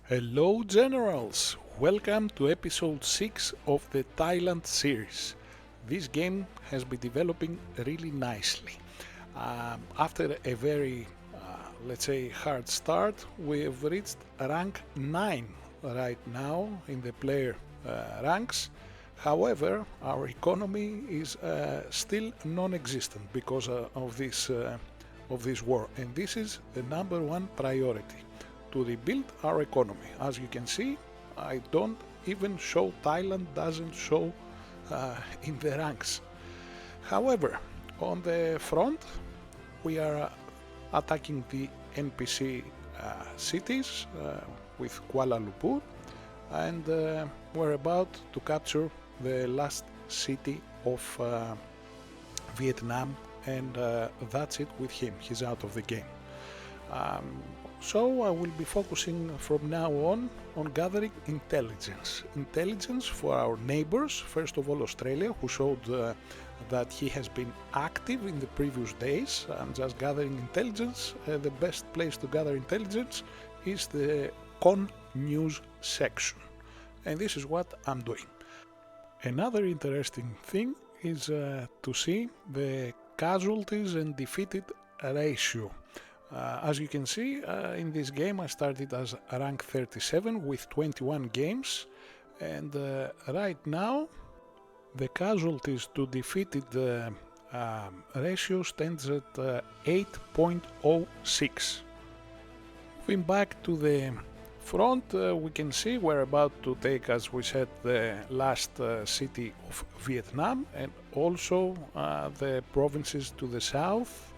Hello Generals! Welcome to episode 6 of the Thailand series. This game has been developing really nicely. After a very, let's say, hard start, we have reached rank 9 right now in the player ranks. However, our economy is still non-existent because of this war, and this is the number one priority to rebuild our economy. As you can see, I don't even show Thailand doesn't show in the ranks. However, on the front, we are attacking the NPC cities with Kuala Lumpur, and we're about to capture the last city of Vietnam, and that's it with him. He's out of the game. So I will be focusing from now on gathering intelligence. Intelligence for our neighbors, first of all Australia, who showed that he has been active in the previous days. I'm just gathering intelligence. The best place to gather intelligence is the con news section. And this is what I'm doing. Another interesting thing is to see the casualties and defeated ratio. As you can see, in this game I started as rank 37 with 21 games, and right now the casualties to defeated ratio stands at 8.06. Moving back to the front, we can see we're about to take, as we said, the last city of Vietnam, and also the provinces to the south.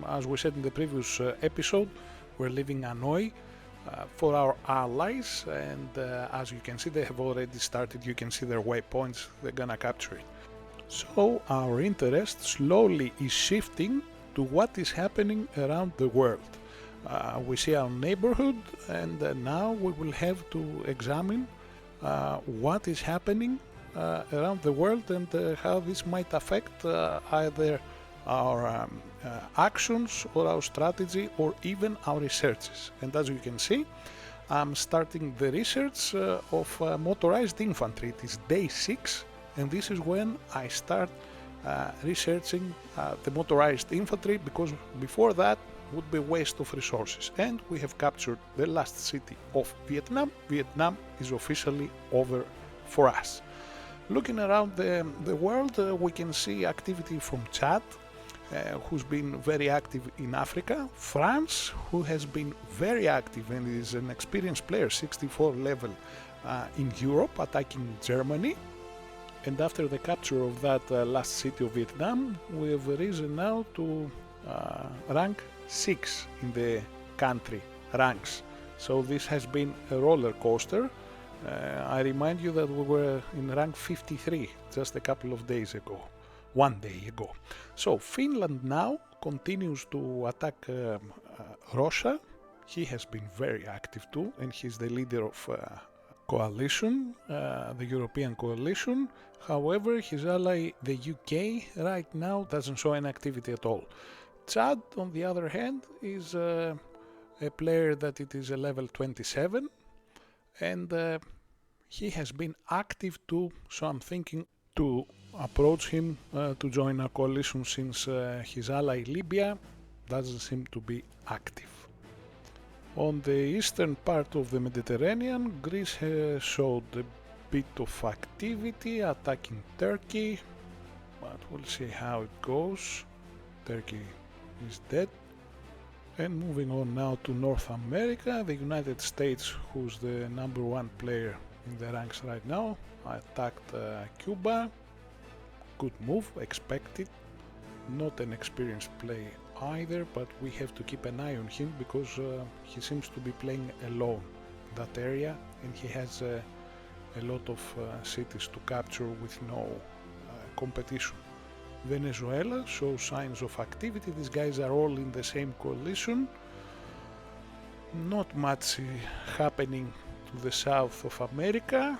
As we said in the previous episode, we're leaving Hanoi for our allies, and as you can see, they have already started. You can see their waypoints, they're gonna capture it. So our interest slowly is shifting to what is happening around the world. We see our neighborhood, and now we will have to examine what is happening around the world, and how this might affect either our actions or our strategy or even our researches. And as you can see, I'm starting the research of motorized infantry. It is day 6, and this is when I start researching the motorized infantry, because before that would be waste of resources. And we have captured the last city of Vietnam. Vietnam is officially over for us. Looking around the world, we can see activity from Chad, who's been very active in Africa, France, who has been very active and is an experienced player, 64 level in Europe, attacking Germany. And after the capture of that last city of Vietnam, we have risen now to rank 6 in the country ranks. So this has been a roller coaster. I remind you that we were in rank 53 just a couple of days ago. One day ago. So Finland now continues to attack Russia. He has been very active too, and he's the leader of coalition, the European coalition. However, his ally, the UK, right now doesn't show any activity at all. Chad, on the other hand, is a player that it is a level 27, and he has been active too, so I'm thinking to approach him to join our coalition, since his ally Libya doesn't seem to be active. On the eastern part of the Mediterranean, Greece showed a bit of activity attacking Turkey, but we'll see how it goes. Turkey is dead. And moving on now to North America, the United States, who's the number one player in the ranks right now, attacked Cuba. Good move, expected. Not an experienced play either, but we have to keep an eye on him, because he seems to be playing alone in that area, and he has a lot of cities to capture with no competition. Venezuela shows signs of activity. These guys are all in the same coalition. Not much happening to the south of America.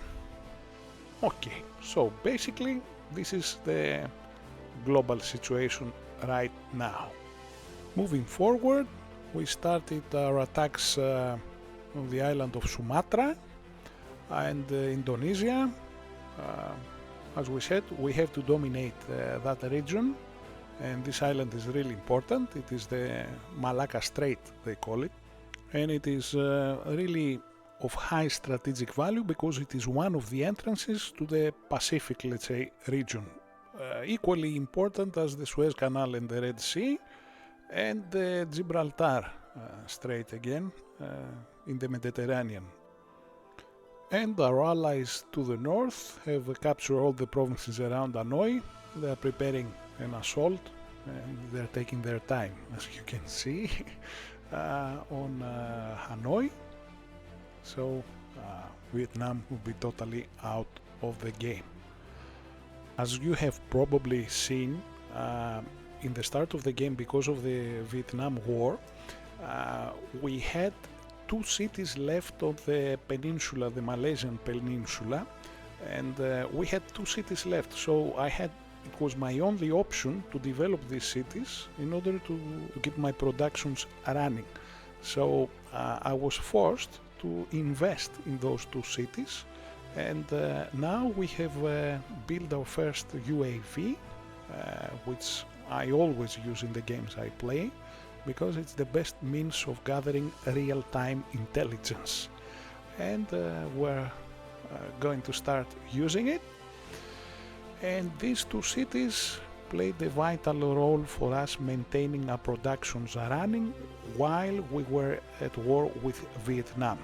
Okay, so basically this is the global situation right now. Moving forward, we started our attacks on the island of Sumatra and Indonesia. As we said, we have to dominate that region, and this island is really important. It is the Malacca Strait, they call it, and it is really of high strategic value because it is one of the entrances to the Pacific, let's say, region. Equally important as the Suez Canal and the Red Sea and the Gibraltar Strait again in the Mediterranean. And our allies to the north have captured all the provinces around Hanoi. They are preparing an assault and they're taking their time, as you can see, on Hanoi. So Vietnam will be totally out of the game. As you have probably seen in the start of the game, because of the Vietnam War, we had 2 cities left on the peninsula, the Malaysian peninsula, and we had 2 cities left. So it was my only option to develop these cities in order to keep my productions running. So I was forced to invest in those 2 cities, and now we have built our first UAV, which I always use in the games I play, because it's the best means of gathering real-time intelligence. And we're going to start using it. And these 2 cities played a vital role for us maintaining our productions running while we were at war with Vietnam.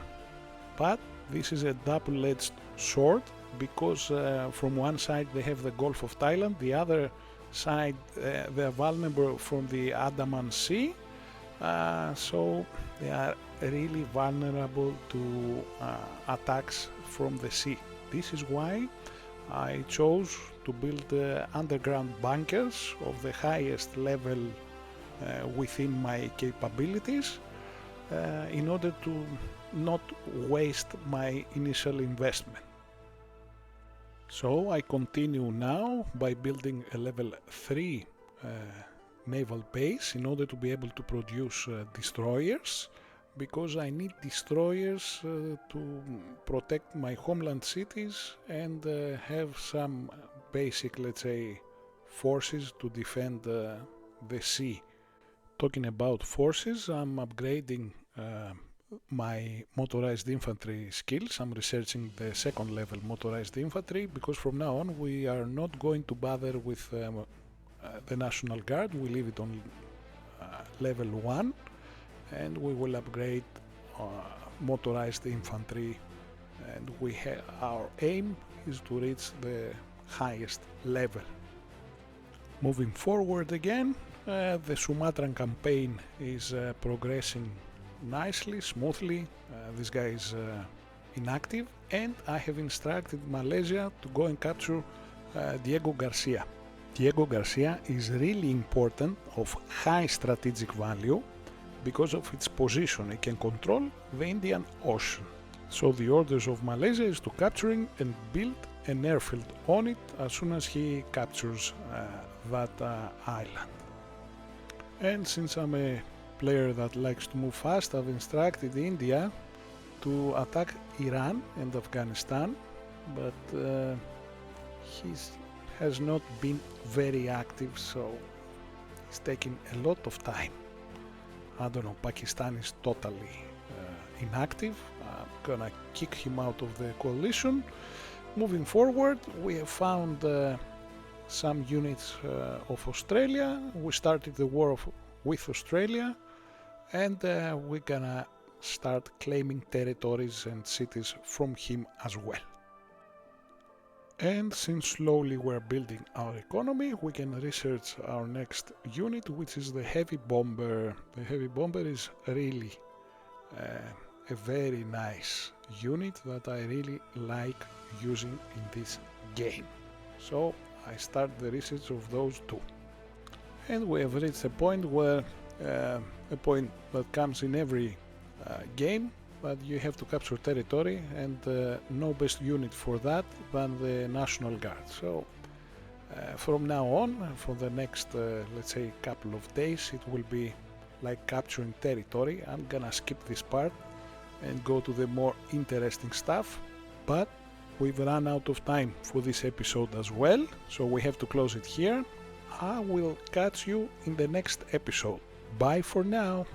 But this is a double-edged sword, because from one side they have the Gulf of Thailand, the other side they are vulnerable from the Andaman Sea. So they are really vulnerable to attacks from the sea. This is why I chose to build underground bunkers of the highest level within my capabilities in order to not waste my initial investment. So I continue now by building a level 3 naval base in order to be able to produce destroyers, because I need destroyers to protect my homeland cities and have some basic, let's say, forces to defend the sea. Talking about forces, I'm upgrading my motorized infantry skills. I'm researching the 2nd level motorized infantry, because from now on we are not going to bother with the National Guard. We leave it on level 1, and we will upgrade motorized infantry, and our aim is to reach the highest level. Moving forward again, the Sumatran campaign is progressing nicely, smoothly. This guy is inactive, and I have instructed Malaysia to go and capture Diego Garcia. Diego Garcia is really important, of high strategic value, because of its position. It can control the Indian Ocean. So the orders of Malaysia is to capturing and build an airfield on it as soon as he captures that island. And since I'm a player that likes to move fast, I've instructed India to attack Iran and Afghanistan, but he has not been very active, so it's taking a lot of time. I don't know, Pakistan is totally inactive. I'm gonna kick him out of the coalition. Moving forward, we have found some units of Australia. We started the war with Australia, and we're gonna start claiming territories and cities from him as well. And since slowly we're building our economy, we can research our next unit, which is the heavy bomber. The heavy bomber is really a very nice unit that I really like using in this game. So I start the research of those 2. And we have reached a point where a point that comes in every game, but you have to capture territory, and no best unit for that than the National Guard. So from now on, for the next let's say couple of days, it will be like capturing territory. I'm gonna skip this part and go to the more interesting stuff. But we've run out of time for this episode as well, so we have to close it here. I will catch you in the next episode. Bye for now.